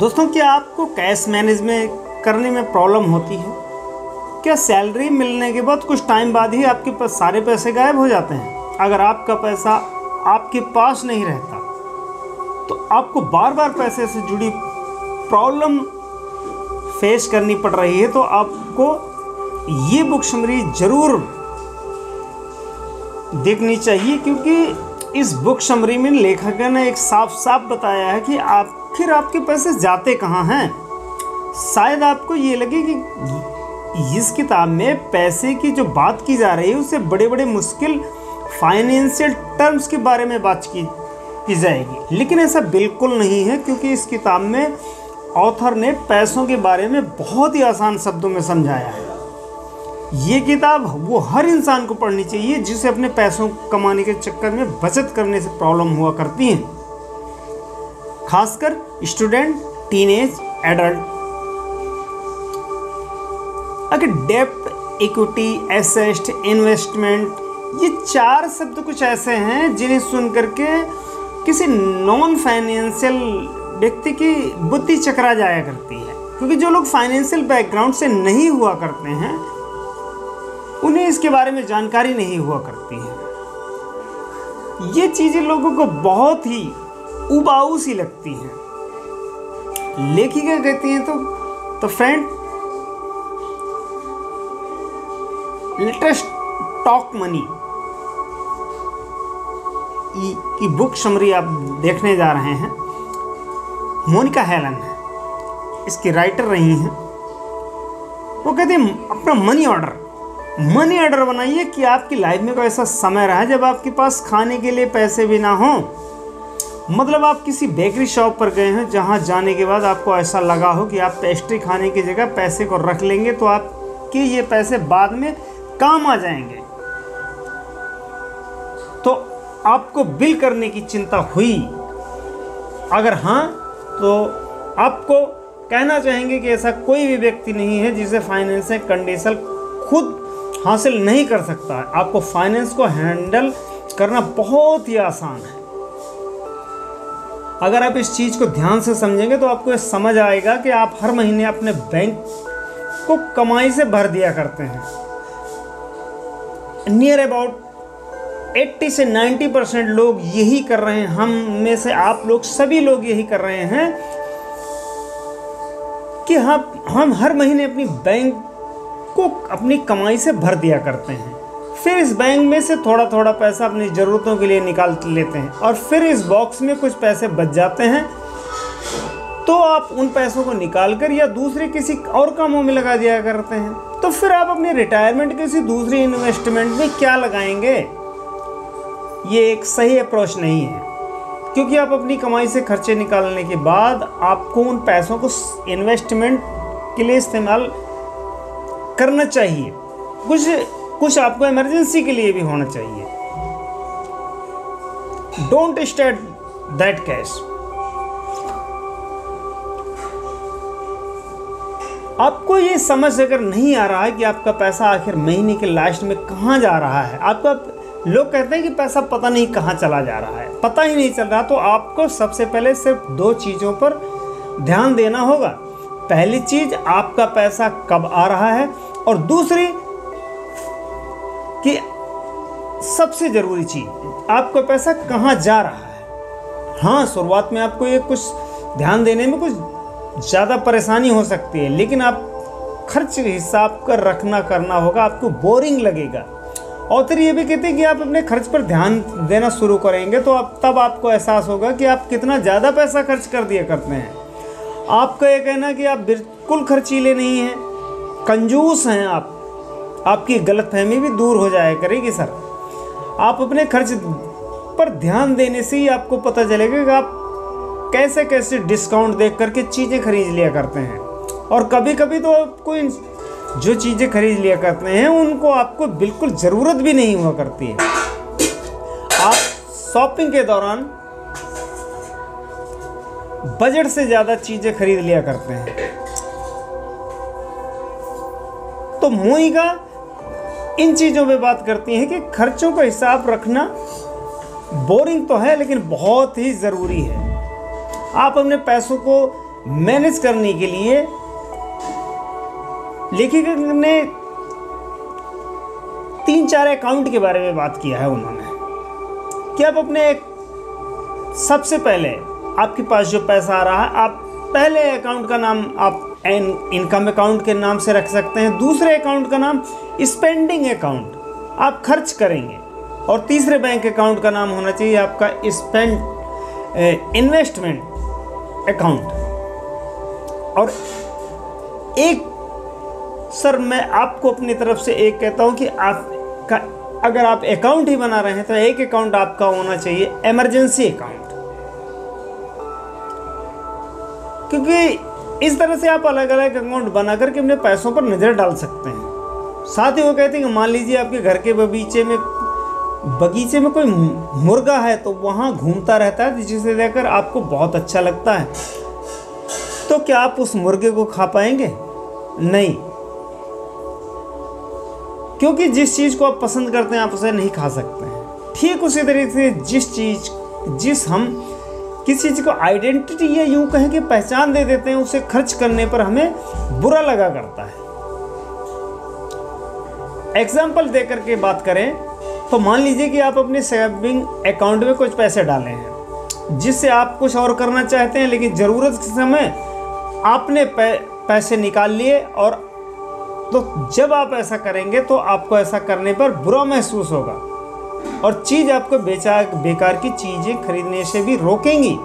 दोस्तों, क्या आपको कैश मैनेजमेंट करने में प्रॉब्लम होती है? क्या सैलरी मिलने के बाद कुछ टाइम बाद ही आपके पास सारे पैसे गायब हो जाते हैं? अगर आपका पैसा आपके पास नहीं रहता तो आपको बार बार पैसे से जुड़ी प्रॉब्लम फेस करनी पड़ रही है, तो आपको ये बुक समरी ज़रूर देखनी चाहिए, क्योंकि इस बुक समरी में लेखक ने एक साफ साफ बताया है कि आखिर आपके पैसे जाते कहाँ हैं। शायद आपको ये लगे कि इस किताब में पैसे की जो बात की जा रही है उससे बड़े बड़े मुश्किल फाइनेंशियल टर्म्स के बारे में बात की जाएगी, लेकिन ऐसा बिल्कुल नहीं है, क्योंकि इस किताब में ऑथर ने पैसों के बारे में बहुत ही आसान शब्दों में समझाया है। ये किताब वो हर इंसान को पढ़नी चाहिए जिसे अपने पैसों कमाने के चक्कर में बचत करने से प्रॉब्लम हुआ करती हैं, खासकर स्टूडेंट, टीनेज, एडल्ट। अगर डेब्ट, इक्विटी, एसेट, इन्वेस्टमेंट, ये चार शब्द कुछ ऐसे हैं जिन्हें सुनकर के किसी नॉन फाइनेंशियल व्यक्ति की बुद्धि चकरा जाया करती है, क्योंकि जो लोग फाइनेंशियल बैकग्राउंड से नहीं हुआ करते हैं उन्हें इसके बारे में जानकारी नहीं हुआ करती है। ये चीज़ें लोगों को बहुत ही उबाऊ सी लगती हैं। लेखिका कहती हैं तो friend, let us talk money की बुक समरी आप देखने जा रहे हैं। मोनिका हेलन है, इसकी राइटर रही हैं। वो कहते हैं अपना मनी ऑर्डर बनाइए कि आपकी लाइफ में कोई ऐसा समय रहा जब आपके पास खाने के लिए पैसे भी ना हो। मतलब आप किसी बेकरी शॉप पर गए हैं जहां जाने के बाद आपको ऐसा लगा हो कि आप पेस्ट्री खाने की जगह पैसे को रख लेंगे तो आपके ये पैसे बाद में काम आ जाएंगे। तो आपको बिल करने की चिंता हुई? अगर हाँ, तो आपको कहना चाहेंगे कि ऐसा कोई भी व्यक्ति नहीं है जिसे फाइनेंशियल कंडीशन खुद हासिल नहीं कर सकता है। आपको फाइनेंस को हैंडल करना बहुत ही आसान है। अगर आप इस चीज़ को ध्यान से समझेंगे तो आपको समझ आएगा कि आप हर महीने अपने बैंक को कमाई से भर दिया करते हैं। नियर अबाउट 80 से 90% लोग यही कर रहे हैं। हम में से आप लोग सभी लोग यही कर रहे हैं कि हम हर महीने अपनी बैंक को अपनी कमाई से भर दिया करते हैं। फिर इस बैंक में से थोड़ा थोड़ा पैसा अपनी ज़रूरतों के लिए निकाल लेते हैं और फिर इस बॉक्स में कुछ पैसे बच जाते हैं, तो आप उन पैसों को निकाल कर या दूसरे किसी और कामों में लगा दिया करते हैं। तो फिर आप अपनी रिटायरमेंट किसी दूसरी इन्वेस्टमेंट में क्या लगाएंगे? ये एक सही अप्रोच नहीं है, क्योंकि आप अपनी कमाई से खर्चे निकालने के बाद आपको उन पैसों को इन्वेस्टमेंट के लिए इस्तेमाल करना चाहिए। कुछ आपको इमरजेंसी के लिए भी होना चाहिए। Don't state that cash. आपको ये समझ अगर नहीं आ रहा है कि आपका पैसा आखिर महीने के लास्ट में कहाँ जा रहा है, आपका लोग कहते हैं कि पैसा पता नहीं कहाँ चला जा रहा है, पता ही नहीं चल रहा, तो आपको सबसे पहले सिर्फ 2 चीज़ों पर ध्यान देना होगा। पहली चीज़, आपका पैसा कब आ रहा है, और दूसरी कि सबसे ज़रूरी चीज़, आपका पैसा कहाँ जा रहा है। हाँ, शुरुआत में आपको ये कुछ ध्यान देने में कुछ ज़्यादा परेशानी हो सकती है, लेकिन आप खर्च हिसाब कर करना होगा। आपको बोरिंग लगेगा। ऑथर ये भी कहते हैं कि आप अपने खर्च पर ध्यान देना शुरू करेंगे तो तब आपको एहसास होगा कि आप कितना ज़्यादा पैसा खर्च कर दिया करते हैं। आपका ये कहना कि आप बिल्कुल खर्चीले नहीं हैं, कंजूस हैं आपकी गलतफहमी भी दूर हो जाया करेगी सर। आप अपने खर्च पर ध्यान देने से ही आपको पता चलेगा कि आप कैसे कैसे डिस्काउंट देख करके चीज़ें खरीद लिया करते हैं, और कभी कभी तो आपको जो चीज़ें खरीद लिया करते हैं उनको आपको बिल्कुल ज़रूरत भी नहीं हुआ करती है। आप शॉपिंग के दौरान बजट से ज़्यादा चीज़ें खरीद लिया करते हैं। तो मोनिका इन चीज़ों पे बात करती हैं कि खर्चों का हिसाब रखना बोरिंग तो है लेकिन बहुत ही ज़रूरी है। आप अपने पैसों को मैनेज करने के लिए लेखिका ने 3-4 अकाउंट के बारे में बात किया है उन्होंने कि आप अपने सबसे पहले आपके पास जो पैसा आ रहा है, आप पहले अकाउंट का नाम आप इनकम अकाउंट के नाम से रख सकते हैं। दूसरे अकाउंट का नाम स्पेंडिंग अकाउंट, आप खर्च करेंगे। और तीसरे बैंक अकाउंट का नाम होना चाहिए आपका इन्वेस्टमेंट अकाउंट। और एक सर मैं आपको अपनी तरफ से एक कहता हूं कि आपका अगर आप अकाउंट ही बना रहे हैं तो एक अकाउंट आपका होना चाहिए इमरजेंसी अकाउंट, क्योंकि इस तरह से आप अलग अलग अकाउंट बना करके अपने पैसों पर नज़र डाल सकते हैं। साथ ही वो कहते हैं कि मान लीजिए आपके घर के बगीचे में कोई मुर्गा है तो वहाँ घूमता रहता है, जिसे देखकर आपको बहुत अच्छा लगता है, तो क्या आप उस मुर्गे को खा पाएंगे? नहीं, क्योंकि जिस चीज़ को आप पसंद करते हैं आप उसे नहीं खा सकते हैं। ठीक उसी तरीके से हम किसी चीज़ को आइडेंटिटी या यूं कहें कि पहचान दे देते हैं, उसे खर्च करने पर हमें बुरा लगा करता है। एग्जाम्पल दे करके बात करें तो मान लीजिए कि आप अपने सेविंग अकाउंट में कुछ पैसे डाले हैं जिससे आप कुछ और करना चाहते हैं, लेकिन ज़रूरत के समय आपने पैसे निकाल लिए, और तो जब आप ऐसा करेंगे तो आपको ऐसा करने पर बुरा महसूस होगा और चीज़ आपको बेकार की चीज़ें खरीदने से भी रोकेंगी।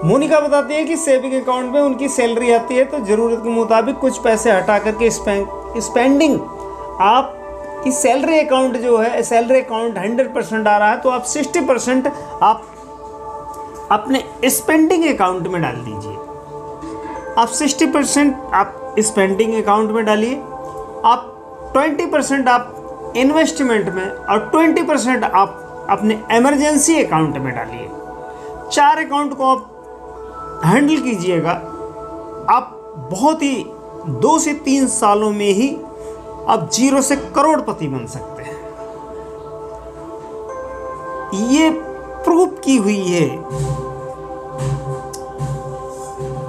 मोनिका बताती है कि सेविंग अकाउंट में उनकी सैलरी आती है तो ज़रूरत के मुताबिक कुछ पैसे हटा करके स्पेंडिंग, आप इस सैलरी अकाउंट जो है, सैलरी अकाउंट 100% आ रहा है तो आप 60% आप अपने स्पेंडिंग अकाउंट में डाल दीजिए। आप 60% आप स्पेंडिंग अकाउंट में डालिए, आप 20% आप इन्वेस्टमेंट में, और 20% आप अपने इमरजेंसी अकाउंट में डालिए। 4 अकाउंट को आप हैंडल कीजिएगा, आप बहुत ही 2 से 3 सालों में ही आप 0 से करोड़पति बन सकते हैं। ये प्रूफ की हुई है।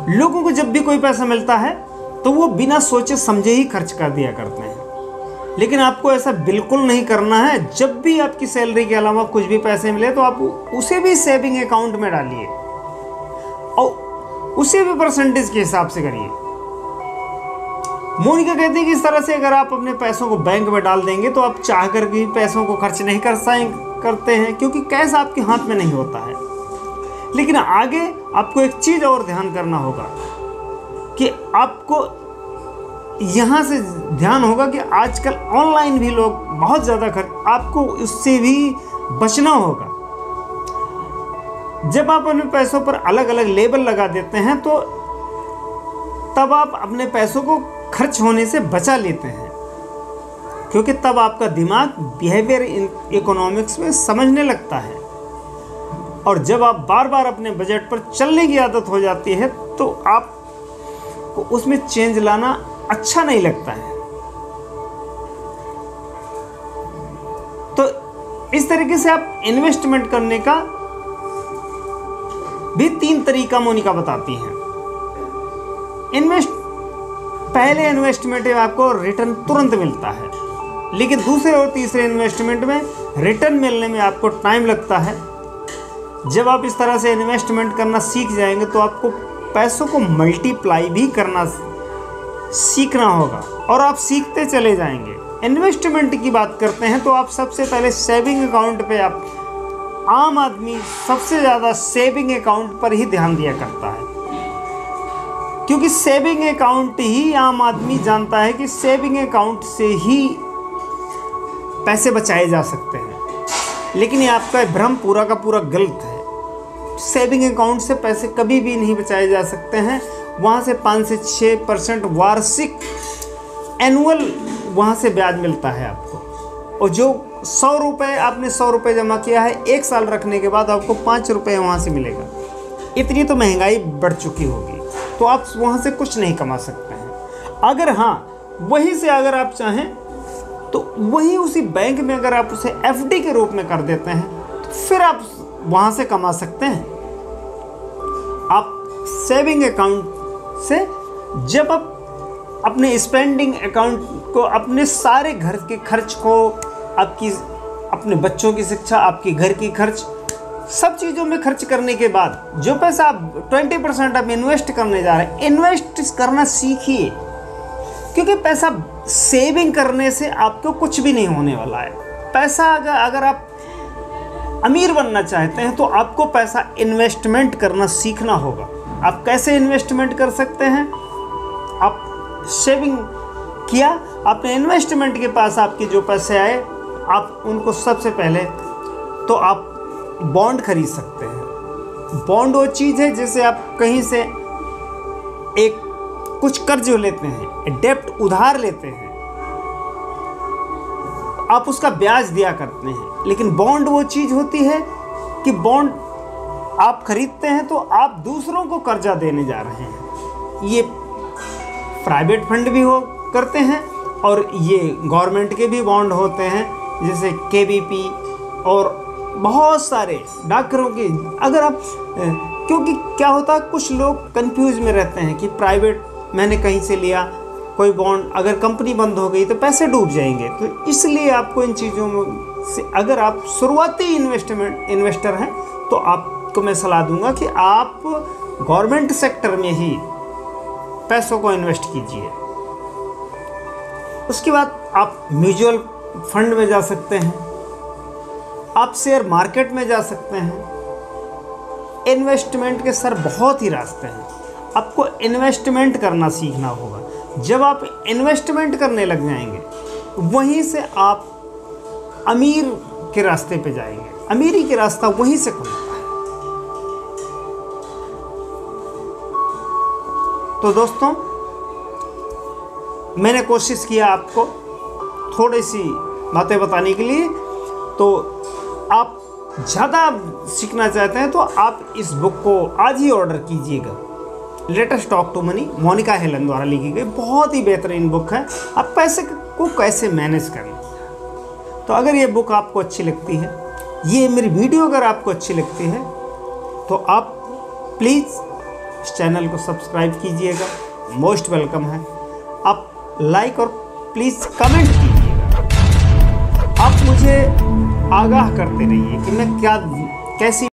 लोगों को जब भी कोई पैसा मिलता है तो वो बिना सोचे समझे ही खर्च कर दिया करते हैं, लेकिन आपको ऐसा बिल्कुल नहीं करना है। जब भी आपकी सैलरी के अलावा कुछ भी पैसे मिले तो आप उसे भी सेविंग अकाउंट में डालिए और उसे भी परसेंटेज के हिसाब से करिए। मोनिका कहती है कि इस तरह से अगर आप अपने पैसों को बैंक में डाल देंगे तो आप चाह कर भी पैसों को खर्च नहीं करते हैं, क्योंकि कैश आपके हाथ में नहीं होता है। लेकिन आगे आपको एक चीज़ और ध्यान करना होगा कि आपको यहाँ से ध्यान होगा कि आजकल ऑनलाइन भी लोग बहुत ज़्यादा आपको उससे भी बचना होगा। जब आप अपने पैसों पर अलग अलग लेबल लगा देते हैं तो तब आप अपने पैसों को खर्च होने से बचा लेते हैं, क्योंकि तब आपका दिमाग बिहेवियर इकोनॉमिक्स में समझने लगता है। और जब आप बार बार अपने बजट पर चलने की आदत हो जाती है तो आपको उसमें चेंज लाना अच्छा नहीं लगता है। तो इस तरीके से आप इन्वेस्टमेंट करने का भी 3 तरीका मोनिका बताती हैं। पहले इन्वेस्टमेंट में आपको रिटर्न तुरंत मिलता है, लेकिन दूसरे और तीसरे इन्वेस्टमेंट में रिटर्न मिलने में आपको टाइम लगता है। जब आप इस तरह से इन्वेस्टमेंट करना सीख जाएंगे तो आपको पैसों को मल्टीप्लाई भी करना सीखना होगा और आप सीखते चले जाएंगे। इन्वेस्टमेंट की बात करते हैं तो आप सबसे पहले सेविंग अकाउंट पे, आप आम आदमी सबसे ज़्यादा सेविंग अकाउंट पर ही ध्यान दिया करता है, क्योंकि सेविंग अकाउंट ही आम आदमी जानता है कि सेविंग अकाउंट से ही पैसे बचाए जा सकते हैं। लेकिन ये आपका भ्रम पूरा का पूरा गलत है। सेविंग अकाउंट से पैसे कभी भी नहीं बचाए जा सकते हैं। वहाँ से 5 से 6% वार्षिक एनुअल वहाँ से ब्याज मिलता है आपको, और जो 100 रुपये आपने 100 रुपये जमा किया है 1 साल रखने के बाद आपको 5 रुपये वहाँ से मिलेगा। इतनी तो महंगाई बढ़ चुकी होगी, तो आप वहाँ से कुछ नहीं कमा सकते हैं। अगर हाँ वहीं से अगर आप चाहें तो वहीं उसी बैंक में अगर आप उसे FD के रूप में कर देते हैं तो फिर आप वहाँ से कमा सकते हैं। आप सेविंग अकाउंट से जब आप अपने स्पेंडिंग अकाउंट को, अपने सारे घर के खर्च को, आपकी अपने बच्चों की शिक्षा, आपकी घर की खर्च, सब चीज़ों में खर्च करने के बाद जो पैसा आप 20% आप इन्वेस्ट करने जा रहे हैं, इन्वेस्ट करना सीखिए। क्योंकि पैसा सेविंग करने से आपको कुछ भी नहीं होने वाला है। पैसा अगर आप अमीर बनना चाहते हैं तो आपको पैसा इन्वेस्टमेंट करना सीखना होगा। आप कैसे इन्वेस्टमेंट कर सकते हैं? आप सेविंग किया, आपने इन्वेस्टमेंट के पास आपके जो पैसे आए, आप उनको सबसे पहले तो आप बॉन्ड खरीद सकते हैं। बॉन्ड वो चीज़ है जैसे आप कहीं से एक कुछ कर्ज लेते हैं, डेप्ट उधार लेते हैं, आप उसका ब्याज दिया करते हैं। लेकिन बॉन्ड वो चीज़ होती है कि बॉन्ड आप खरीदते हैं तो आप दूसरों को कर्जा देने जा रहे हैं। ये प्राइवेट फंड भी हो करते हैं और ये गवर्नमेंट के भी बॉन्ड होते हैं, जैसे KVP और बहुत सारे डाकघरों के। अगर आप क्योंकि क्या होता है, कुछ लोग कंफ्यूज में रहते हैं कि प्राइवेट मैंने कहीं से लिया कोई बॉन्ड, अगर कंपनी बंद हो गई तो पैसे डूब जाएंगे। तो इसलिए आपको इन चीज़ों से, अगर आप शुरुआती इन्वेस्टर हैं तो आपको मैं सलाह दूंगा कि आप गवर्नमेंट सेक्टर में ही पैसों को इन्वेस्ट कीजिए। उसके बाद आप म्यूचुअल फंड में जा सकते हैं, आप शेयर मार्केट में जा सकते हैं। इन्वेस्टमेंट के सर बहुत ही रास्ते हैं, आपको इन्वेस्टमेंट करना सीखना होगा। जब आप इन्वेस्टमेंट करने लग जाएंगे वहीं से आप अमीर के रास्ते पे जाएंगे। अमीरी के रास्ता वहीं से खुलता है। तो दोस्तों, मैंने कोशिश किया आपको थोड़ी सी बातें बताने के लिए। तो आप ज़्यादा सीखना चाहते हैं तो आप इस बुक को आज ही ऑर्डर कीजिएगा। Latest talk to money, Monika Halan द्वारा लिखी गई बहुत ही बेहतरीन बुक है, आप पैसे को कैसे मैनेज करें। तो अगर ये बुक आपको अच्छी लगती है, ये मेरी वीडियो अगर आपको अच्छी लगती है, तो आप प्लीज़ इस चैनल को सब्सक्राइब कीजिएगा, मोस्ट वेलकम है। आप लाइक और प्लीज़ कमेंट कीजिएगा। आप मुझे आगाह करते रहिए कि मैं कैसी